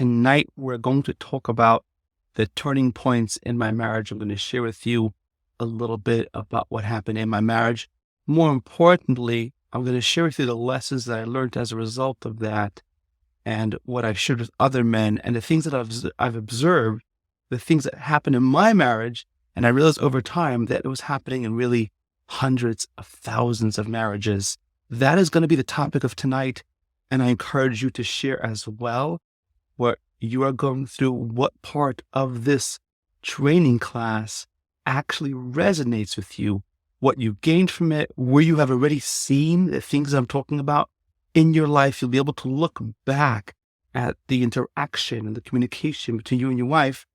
tonight we're going to talk about the turning points in my marriage. I'm going to share with you a little bit about what happened in my marriage. More importantly, I'm going to share with you the lessons that I learned as a result of that and what I've shared with other men and the things that I've observed, the things that happened in my marriage. And I realized over time that it was happening in really hundreds of thousands of marriages. That is going to be the topic of tonight. And I encourage you to share as well what you are going through, what part of this training class actually resonates with you, what you gained from it, where you have already seen the things I'm talking about in your life. You'll be able to look back at the interaction and the communication between you and your wife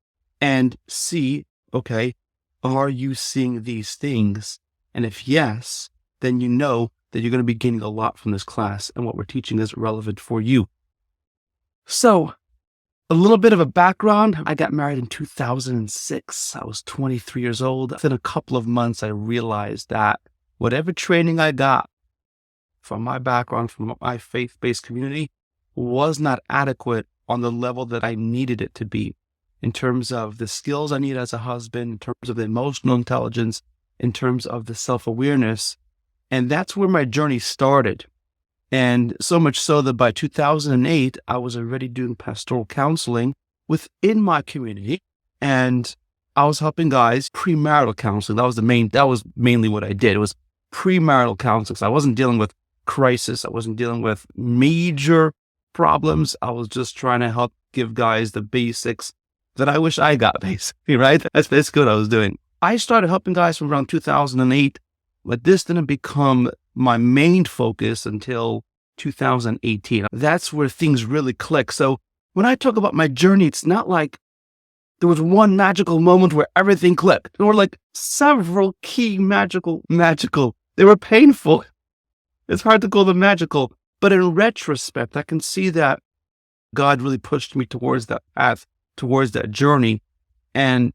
and see, okay, are you seeing these things? And if yes, then you know that you're going to be gaining a lot from this class and what we're teaching is relevant for you. So, a little bit of a background. I got married in 2006. I was 23 years old. Within a couple of months, I realized that whatever training I got from my background, from my faith-based community, was not adequate on the level that I needed it to be in terms of the skills I need as a husband, in terms of the emotional intelligence, in terms of the self-awareness. And that's where my journey started. And so much so that by 2008, I was already doing pastoral counseling within my community. And I was helping guys premarital counseling. That was mainly what I did. It was premarital counseling. So I wasn't dealing with crisis. I wasn't dealing with major problems. I was just trying to help give guys the basics that I wish I got, basically, right? That's basically what I was doing. I started helping guys from around 2008, but this didn't become my main focus until 2018. That's where things really click. So when I talk about my journey, it's not like there was one magical moment where everything clicked. There were like several key magical. They were painful. It's hard to call them magical, but in retrospect, I can see that God really pushed me towards that path, towards that journey. And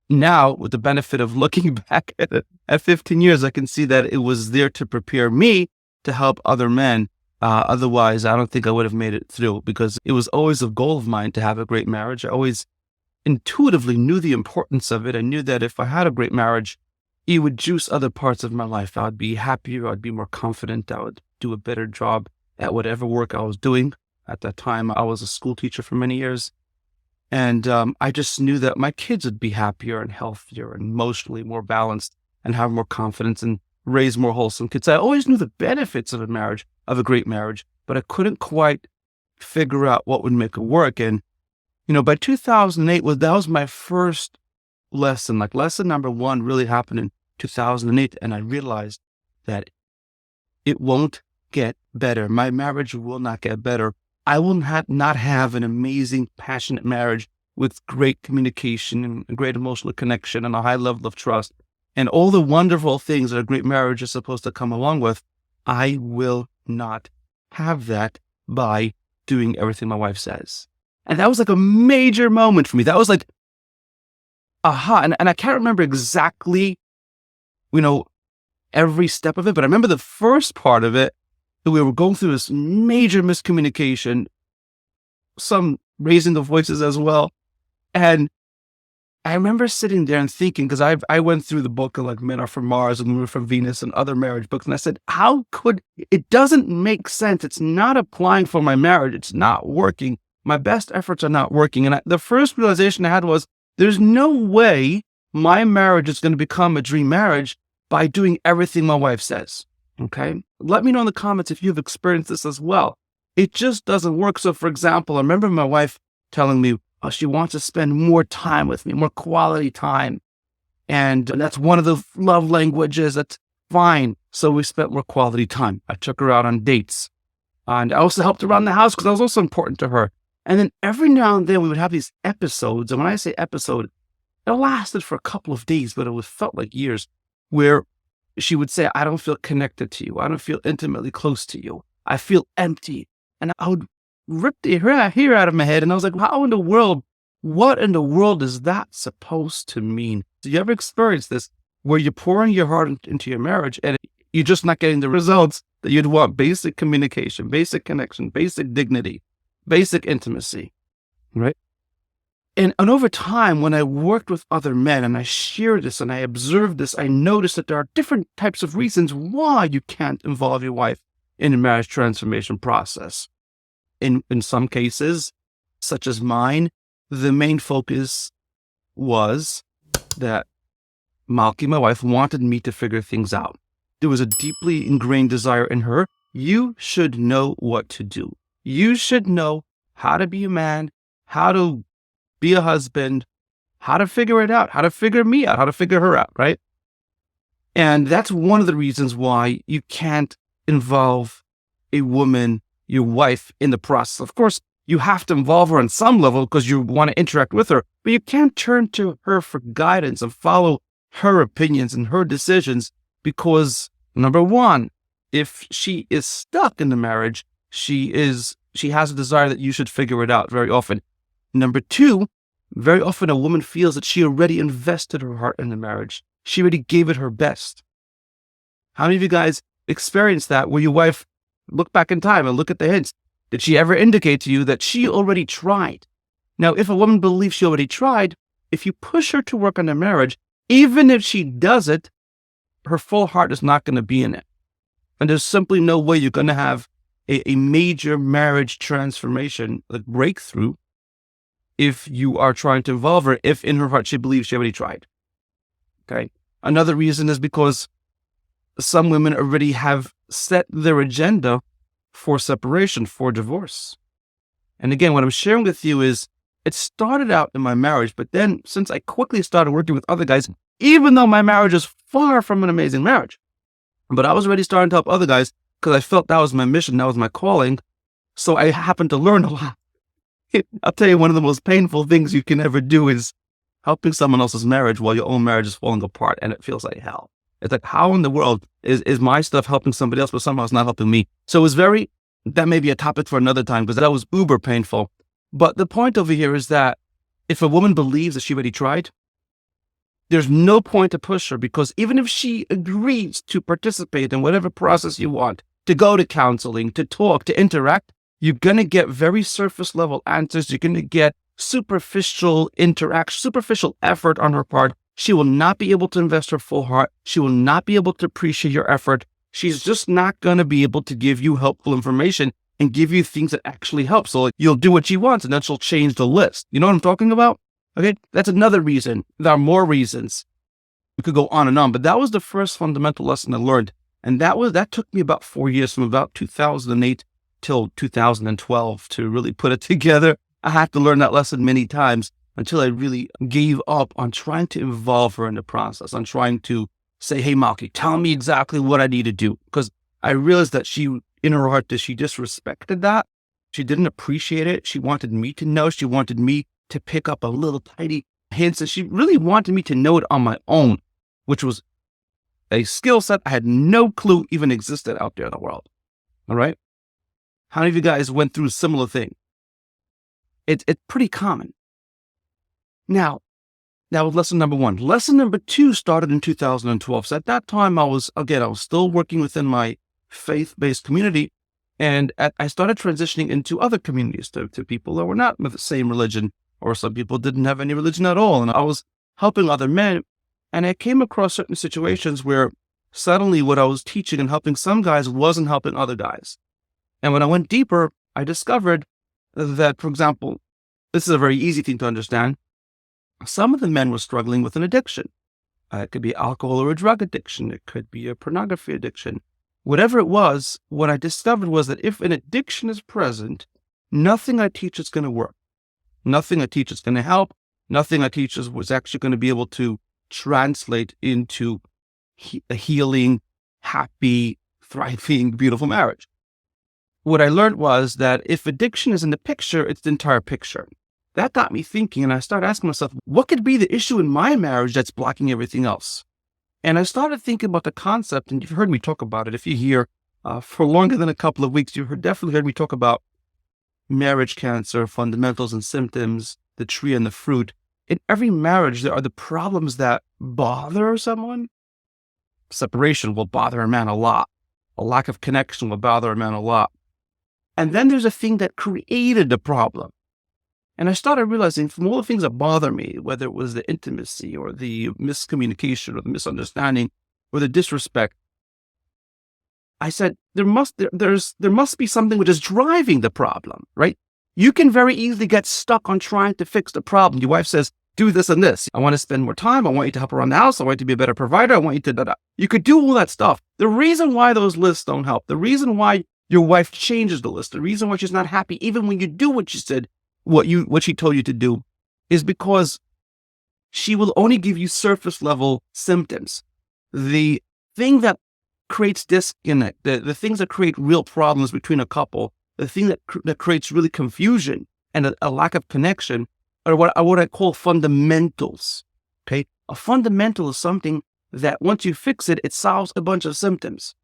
now, with the benefit of looking back at it, at 15 years, I can see that it was there to prepare me to help other men. Otherwise, I don't think I would have made it through, because it was always a goal of mine to have a great marriage. I always intuitively knew the importance of it. I knew that if I had a great marriage, it would juice other parts of my life. I would be happier. I'd be more confident. I would do a better job at whatever work I was doing. At that time, I was a school teacher for many years. And I just knew that my kids would be happier and healthier and emotionally more balanced and have more confidence and raise more wholesome kids. I always knew the benefits of a marriage, of a great marriage, but I couldn't quite figure out what would make it work. And, by 2008, that was my first lesson. Like lesson number one really happened in 2008. And I realized that it won't get better. My marriage will not get better. I will not have an amazing, passionate marriage with great communication and a great emotional connection and a high level of trust and all the wonderful things that a great marriage is supposed to come along with. I will not have that by doing everything my wife says. And that was like a major moment for me. That was like, aha. And I can't remember exactly, every step of it, but I remember the first part of it. We were going through this major miscommunication, some raising the voices as well. And I remember sitting there and thinking, because I went through the book of like Men Are From Mars and Women Are From Venus and other marriage books. And I said, it doesn't make sense. It's not applying for my marriage. It's not working. My best efforts are not working. And the first realization I had was, there's no way my marriage is going to become a dream marriage by doing everything my wife says. Okay. Let me know in the comments if you've experienced this as well. It just doesn't work. So for example, I remember my wife telling me, she wants to spend more time with me, more quality time. And that's one of the love languages. That's fine. So we spent more quality time. I took her out on dates. And I also helped around the house because I was also important to her. And then every now and then we would have these episodes. And when I say episode, it lasted for a couple of days, but it felt like years, where she would say, I don't feel connected to you. I don't feel intimately close to you. I feel empty. And I would rip the hair out of my head. And I was like, what in the world is that supposed to mean? Do you ever experience this where you're pouring your heart into your marriage and you're just not getting the results that you'd want? Basic communication, basic connection, basic dignity, basic intimacy. right? And over time, when I worked with other men and I shared this and I observed this, I noticed that there are different types of reasons why you can't involve your wife in the marriage transformation process. In some cases, such as mine, the main focus was that Malky, my wife, wanted me to figure things out. There was a deeply ingrained desire in her. You should know what to do. You should know how to be a man, how to be a husband, how to figure it out, how to figure me out, how to figure her out, right? And that's one of the reasons why you can't involve a woman, your wife, in the process. Of course, you have to involve her on some level because you want to interact with her, but you can't turn to her for guidance and follow her opinions and her decisions because, number one, if she is stuck in the marriage, she has a desire that you should figure it out very often. Number two, very often a woman feels that she already invested her heart in the marriage. She already gave it her best. How many of you guys experienced that where your wife look back in time and look at the hints? Did she ever indicate to you that she already tried? Now, if a woman believes she already tried, if you push her to work on the marriage, even if she does it, her full heart is not going to be in it. And there's simply no way you're going to have a major marriage transformation, a breakthrough, if you are trying to involve her, if in her heart she believes she already tried. Okay. Another reason is because some women already have set their agenda for separation, for divorce. And again, what I'm sharing with you is it started out in my marriage, but then since I quickly started working with other guys, even though my marriage is far from an amazing marriage, but I was already starting to help other guys because I felt that was my mission, that was my calling. So I happened to learn a lot. I'll tell you, one of the most painful things you can ever do is helping someone else's marriage while your own marriage is falling apart and it feels like hell. It's like, how in the world is my stuff helping somebody else, but somehow it's not helping me? So it was that may be a topic for another time because that was uber painful. But the point over here is that if a woman believes that she already tried, there's no point to push her because even if she agrees to participate in whatever process you want, to go to counseling, to talk, to interact, you're going to get very surface level answers. You're going to get superficial interaction, superficial effort on her part. She will not be able to invest her full heart. She will not be able to appreciate your effort. She's just not going to be able to give you helpful information and give you things that actually help. So you'll do what she wants and then she'll change the list. You know what I'm talking about? Okay. That's another reason. There are more reasons. We could go on, but that was the first fundamental lesson I learned. And that took me about 4 years, from about 2008 till 2012 to really put it together. I had to learn that lesson many times until I really gave up on trying to involve her in the process, on trying to say, hey, Malky, tell me exactly what I need to do. Because I realized that she, in her heart, that she disrespected that. She didn't appreciate it. She wanted me to know. She wanted me to pick up a little tiny hints. And she really wanted me to know it on my own, which was a skill set I had no clue even existed out there in the world. All right. How many of you guys went through a similar thing? It's pretty common. Now, that was lesson number one. Lesson number two started in 2012. So at that time, I was still working within my faith-based community. And I started transitioning into other communities, to people that were not with the same religion, or some people didn't have any religion at all. And I was helping other men. And I came across certain situations where suddenly what I was teaching and helping some guys wasn't helping other guys. And when I went deeper, I discovered that, for example, this is a very easy thing to understand. Some of the men were struggling with an addiction. It could be alcohol or a drug addiction. It could be a pornography addiction. Whatever it was, what I discovered was that if an addiction is present, nothing I teach is going to work. Nothing I teach is going to help. Nothing I teach was actually going to be able to translate into a healing, happy, thriving, beautiful marriage. What I learned was that if addiction is in the picture, it's the entire picture. That got me thinking, and I started asking myself, what could be the issue in my marriage that's blocking everything else? And I started thinking about the concept, and you've heard me talk about it. If you're here for longer than a couple of weeks, you've definitely heard me talk about marriage cancer, fundamentals and symptoms, the tree and the fruit. In every marriage, there are the problems that bother someone. Separation will bother a man a lot. A lack of connection will bother a man a lot. And then there's a thing that created the problem. And I started realizing from all the things that bother me, whether it was the intimacy or the miscommunication or the misunderstanding or the disrespect, I said, there must be something which is driving the problem, right? You can very easily get stuck on trying to fix the problem. Your wife says, do this and this. I want to spend more time. I want you to help around the house. I want you to be a better provider. I want you to da-da. You could do all that stuff. The reason why those lists don't help, the reason why your wife changes the list, the reason why she's not happy, even when you do what she said, what she told you to do, is because she will only give you surface level symptoms. The thing that creates disconnect, the things that create real problems between a couple, the thing that creates really confusion and a lack of connection are what I call fundamentals. Okay, a fundamental is something that once you fix it, it solves a bunch of symptoms.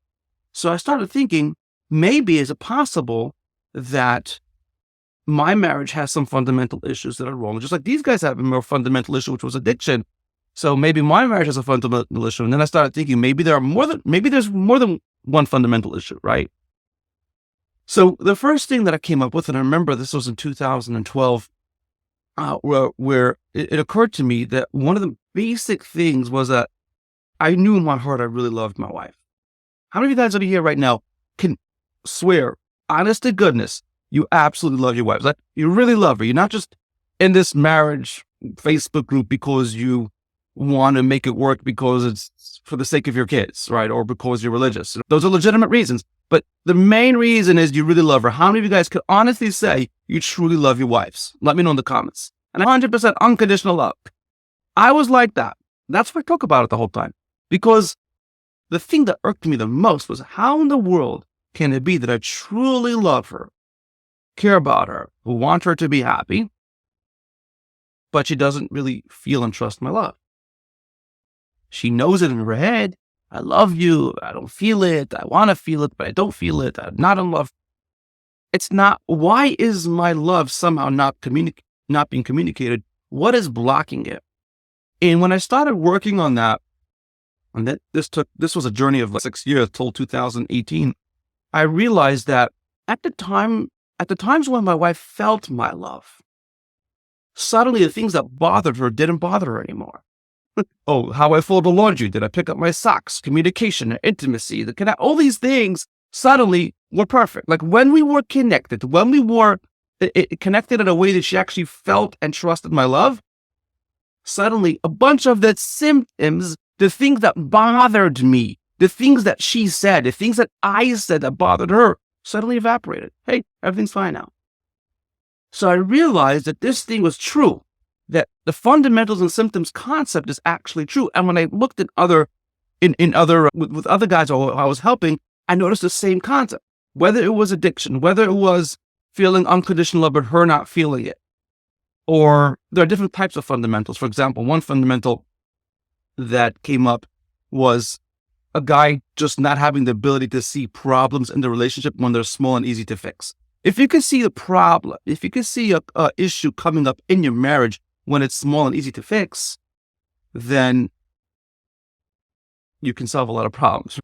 So I started thinking, maybe is it possible that my marriage has some fundamental issues that are wrong, just like these guys have a more fundamental issue, which was addiction. So maybe my marriage has a fundamental issue. And then I started thinking, maybe there's more than one fundamental issue, right? So the first thing that I came up with, and I remember this was in 2012, where it occurred to me that one of the basic things was that I knew in my heart I really loved my wife. How many of you guys out here right now can swear, honest to goodness, you absolutely love your wife? Like, you really love her. You're not just in this marriage Facebook group because you want to make it work because it's for the sake of your kids, right? Or because you're religious. Those are legitimate reasons. But the main reason is you really love her. How many of you guys could honestly say you truly love your wives? Let me know in the comments. And 100% unconditional love. I was like that. That's why I talk about it the whole time. Because the thing that irked me the most was, how in the world can it be that I truly love her, care about her, want her to be happy, but she doesn't really feel and trust my love? She knows it in her head. I love you. I don't feel it. I want to feel it, but I don't feel it. I'm not in love. It's not. Why is my love somehow not being communicated? What is blocking it? And when I started working on that, and this was a journey of 6 years till 2018, I realized that at the times when my wife felt my love, suddenly the things that bothered her didn't bother her anymore. Oh, how I fold the laundry. Did I pick up my socks? Communication, intimacy, all these things suddenly were perfect. Like when we were connected, when we were connected in a way that she actually felt and trusted my love, suddenly a bunch of the symptoms, the things that bothered me, the things that she said, the things that I said that bothered her, suddenly evaporated. Hey, everything's fine now. So I realized that this thing was true, that the fundamentals and symptoms concept is actually true. And when I looked at with other guys who I was helping, I noticed the same concept. Whether it was addiction, whether it was feeling unconditional love, but her not feeling it, or there are different types of fundamentals. For example, one fundamental that came up was a guy just not having the ability to see problems in the relationship when they're small and easy to fix. If you can see the problem, if you can see a issue coming up in your marriage when it's small and easy to fix, then you can solve a lot of problems.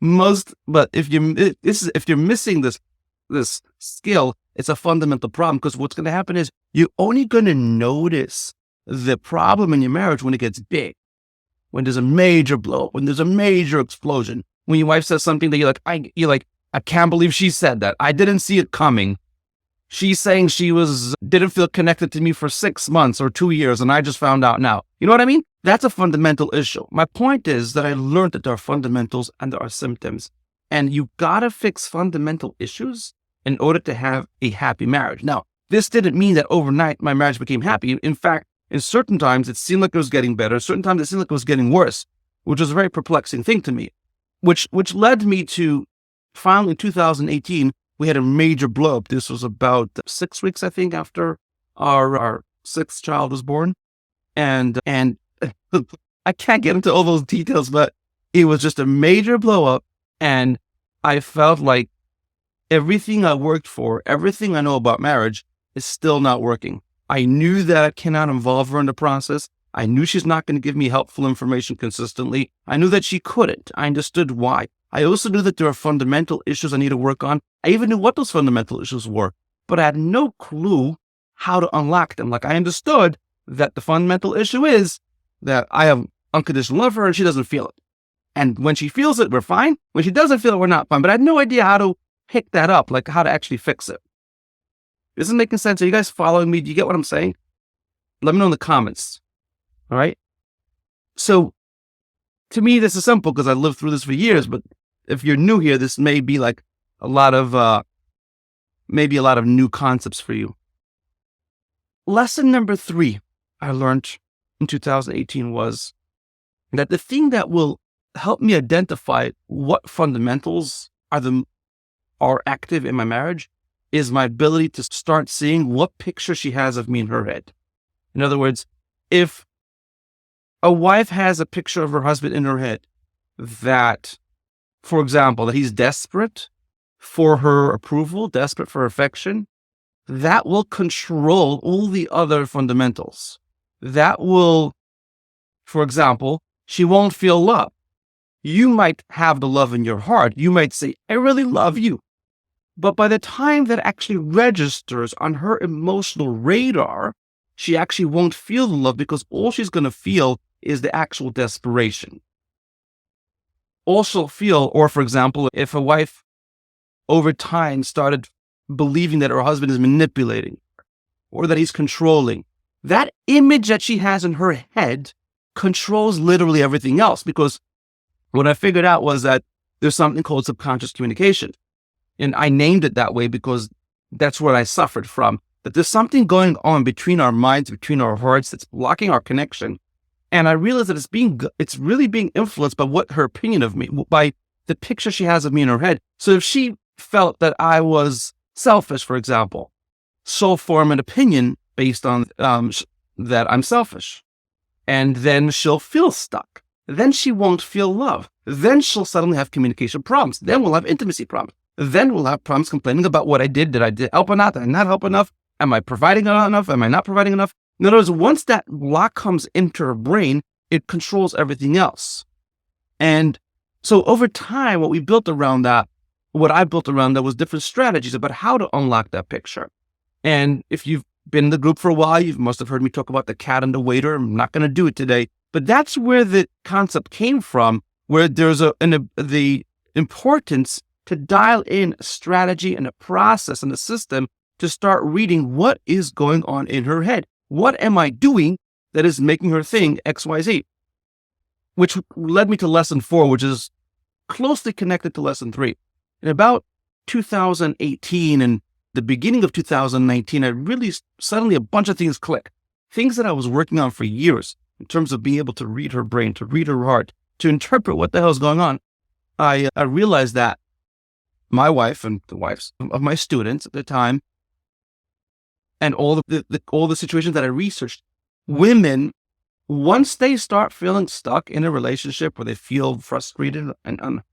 But if you're missing this skill, it's a fundamental problem, because what's going to happen is you're only going to notice the problem in your marriage when it gets big, when there's a major blow up, when there's a major explosion, when your wife says something that you're like, I can't believe she said that. I didn't see it coming. She's saying she didn't feel connected to me for 6 months or 2 years, and I just found out now. You know what I mean? That's a fundamental issue. My point is that I learned that there are fundamentals and there are symptoms, and you gotta fix fundamental issues in order to have a happy marriage. Now, this didn't mean that overnight my marriage became happy. In fact, in certain times it seemed like it was getting better. Certain times it seemed like it was getting worse, which was a very perplexing thing to me, which led me to finally in 2018, we had a major blow up. This was about 6 weeks, I think, after our sixth child was born. And I can't get into all those details, but it was just a major blow up. And I felt like everything I worked for, everything I know about marriage is still not working. I knew that I cannot involve her in the process. I knew she's not going to give me helpful information consistently. I knew that she couldn't. I understood why. I also knew that there are fundamental issues I need to work on. I even knew what those fundamental issues were, but I had no clue how to unlock them. Like, I understood that the fundamental issue is that I have unconditional love for her and she doesn't feel it. And when she feels it, we're fine. When she doesn't feel it, we're not fine. But I had no idea how to pick that up, like how to actually fix it. This is making sense. Are you guys following me? Do you get what I'm saying? Let me know in the comments. All right. So to me, this is simple because I lived through this for years. But if you're new here, this may be like maybe a lot of new concepts for you. Lesson number 3 I learned in 2018 was that the thing that will help me identify what fundamentals are active in my marriage is my ability to start seeing what picture she has of me in her head. In other words, if a wife has a picture of her husband in her head that, for example, that he's desperate for her approval, desperate for affection, that will control all the other fundamentals. That will, for example, she won't feel love. You might have the love in your heart. You might say, I really love you. But by the time that actually registers on her emotional radar, she actually won't feel the love because all she's going to feel is the actual desperation. All she'll feel, or for example, if a wife over time started believing that her husband is manipulating or that he's controlling, that image that she has in her head controls literally everything else. Because what I figured out was that there's something called subconscious communication. And I named it that way because that's what I suffered from. That there's something going on between our minds, between our hearts, that's blocking our connection. And I realized that it's really being influenced by what her opinion of me, by the picture she has of me in her head. So if she felt that I was selfish, for example, she'll form an opinion based on that I'm selfish. And then she'll feel stuck. Then she won't feel love. Then she'll suddenly have communication problems. Then we'll have intimacy problems. Then we'll have problems complaining about what I did. Did I help or not? Did I not help enough? Am I providing enough? Am I not providing enough? In other words, once that block comes into her brain, it controls everything else. And so over time, what I built around that was different strategies about how to unlock that picture. And if you've been in the group for a while, you must have heard me talk about the cat and the waiter. I'm not going to do it today, but that's where the concept came from, where there's the importance to dial in a strategy and a process and a system to start reading what is going on in her head. What am I doing that is making her think X, Y, Z? Which led me to lesson 4, which is closely connected to lesson 3. In about 2018 and the beginning of 2019, I really suddenly a bunch of things clicked. Things that I was working on for years in terms of being able to read her brain, to read her heart, to interpret what the hell is going on. I realized that my wife and the wives of my students at the time, and all the situations that I researched, women, once they start feeling stuck in a relationship where they feel frustrated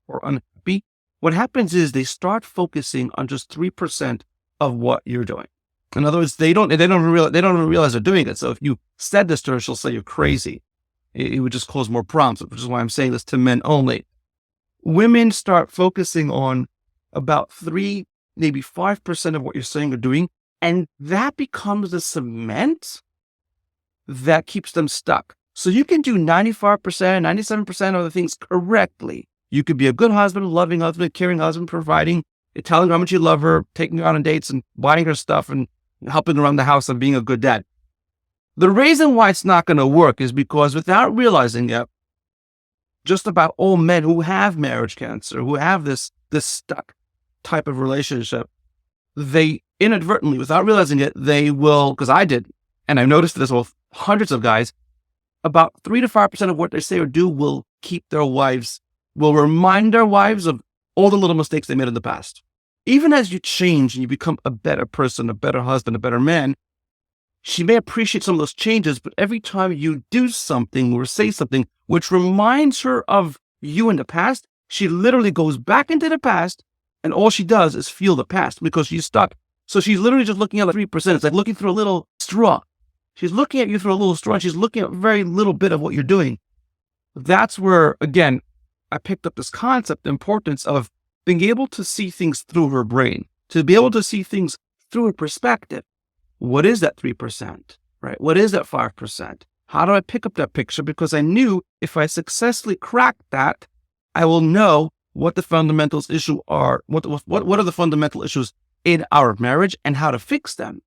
or unhappy, what happens is they start focusing on just 3% of what you're doing. In other words, they don't even realize they're doing it. So if you said this to her, she'll say you're crazy. It would just cause more problems, which is why I'm saying this to men only. Women start focusing on about 3, maybe 5% of what you're saying or doing, and that becomes the cement that keeps them stuck. So you can do 95%, 97% of the things correctly. You could be a good husband, a loving husband, a caring husband, providing, telling her how much you love her, taking her out on dates and buying her stuff and helping around the house and being a good dad. The reason why it's not going to work is because without realizing it, just about all men who have marriage cancer, who have this stuck type of relationship, they inadvertently, without realizing it, they will, because I did, and I've noticed this with hundreds of guys, about 3 to 5% of what they say or do will remind their wives of all the little mistakes they made in the past. Even as you change and you become a better person, a better husband, a better man, she may appreciate some of those changes, but every time you do something or say something which reminds her of you in the past, she literally goes back into the past, and all she does is feel the past because she's stuck. So she's literally just looking at the 3%. It's like looking through a little straw. She's looking at you through a little straw. And she's looking at very little bit of what you're doing. That's where, again, I picked up this concept, the importance of being able to see things through her brain, to be able to see things through her perspective. what is that 3%, right? What is that 5%? How do I pick up that picture? Because I knew if I successfully crack that, I will know what the fundamentals issue are, what are the fundamental issues in our marriage and how to fix them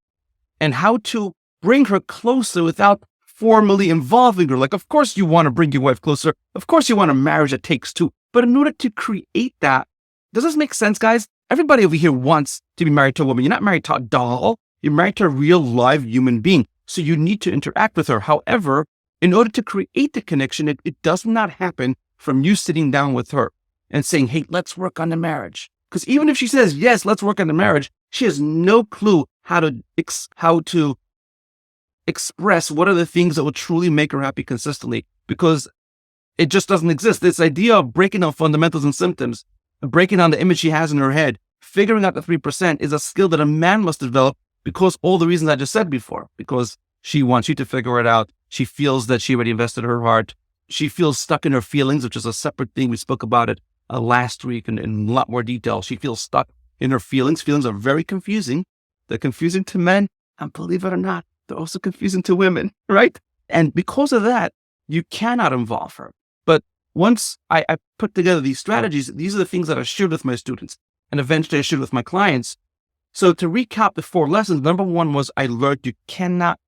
and how to bring her closer without formally involving her. Like, of course you want to bring your wife closer. Of course you want a marriage that takes two. But in order to create that, does this make sense, guys? Everybody over here wants to be married to a woman. You're not married to a doll. You're married to a real live human being. So you need to interact with her. However, in order to create the connection, it does not happen from you sitting down with her and saying, hey, let's work on the marriage. Because even if she says, yes, let's work on the marriage, she has no clue how to express what are the things that will truly make her happy consistently, because it just doesn't exist. This idea of breaking down fundamentals and symptoms, breaking down the image she has in her head, figuring out the 3% is a skill that a man must develop, because all the reasons I just said before, because she wants you to figure it out. She feels that she already invested her heart. She feels stuck in her feelings, which is a separate thing. We spoke about it last week in a lot more detail. She feels stuck in her feelings. Feelings are very confusing. They're confusing to men, and believe it or not, they're also confusing to women, right? And because of that, you cannot involve her. But once I put together these strategies, these are the things that I shared with my students, and eventually I shared with my clients. So to recap the 4 lessons, number 1 was I learned you cannot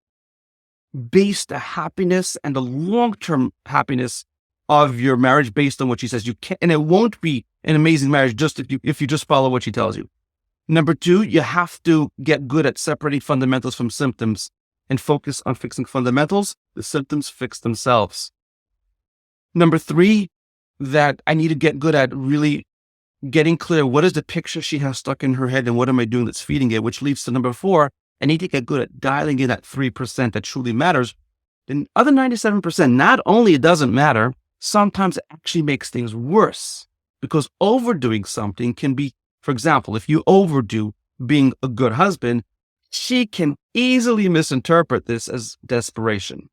base the happiness and the long-term happiness of your marriage based on what she says. You can't, and it won't be an amazing marriage just if you just follow what she tells you. Number 2, you have to get good at separating fundamentals from symptoms and focus on fixing fundamentals. The symptoms fix themselves. Number 3, that I need to get good at really getting clear, what is the picture she has stuck in her head and what am I doing that's feeding it, which leads to number 4, I need to get good at dialing in that 3% that truly matters. The other 97%, not only it doesn't matter, sometimes it actually makes things worse, because overdoing something can be, for example, if you overdo being a good husband, she can easily misinterpret this as desperation.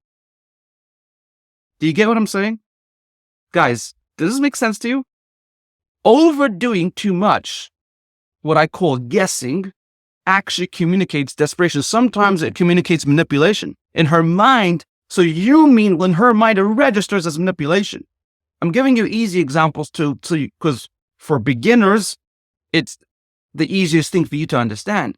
Do you get what I'm saying? Guys, does this make sense to you? Overdoing too much, what I call guessing, actually communicates desperation. Sometimes it communicates manipulation in her mind. So you mean when her mind it registers as manipulation. I'm giving you easy examples because for beginners, it's the easiest thing for you to understand.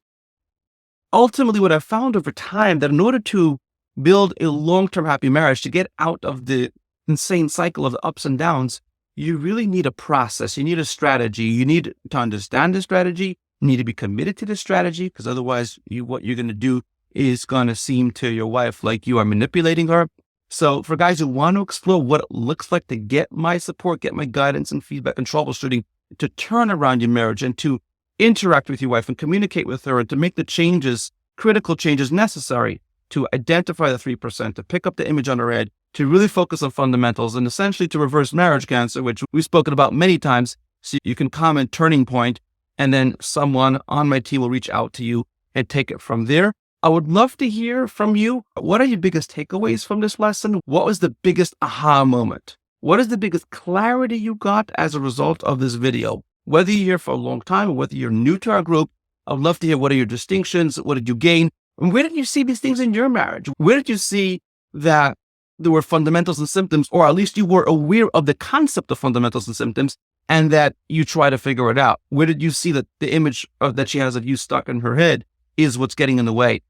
Ultimately, what I've found over time that in order to build a long-term happy marriage, to get out of the insane cycle of the ups and downs, you really need a process. You need a strategy. You need to understand the strategy. You need to be committed to the strategy, because otherwise what you're going to do is going to seem to your wife like you are manipulating her. So for guys who want to explore what it looks like to get my support, get my guidance and feedback and troubleshooting, to turn around your marriage and to interact with your wife and communicate with her and to make the changes, critical changes necessary to identify the 3%, to pick up the image on her head, to really focus on fundamentals, and essentially to reverse marriage cancer, which we've spoken about many times. So you can comment turning point, and then someone on my team will reach out to you and take it from there. I would love to hear from you. What are your biggest takeaways from this lesson? What was the biggest aha moment? What is the biggest clarity you got as a result of this video? Whether you're here for a long time or whether you're new to our group, I'd love to hear what are your distinctions? What did you gain? And where did you see these things in your marriage? Where did you see that there were fundamentals and symptoms, or at least you were aware of the concept of fundamentals and symptoms and that you try to figure it out? Where did you see that the image that she has of you stuck in her head is what's getting in the way?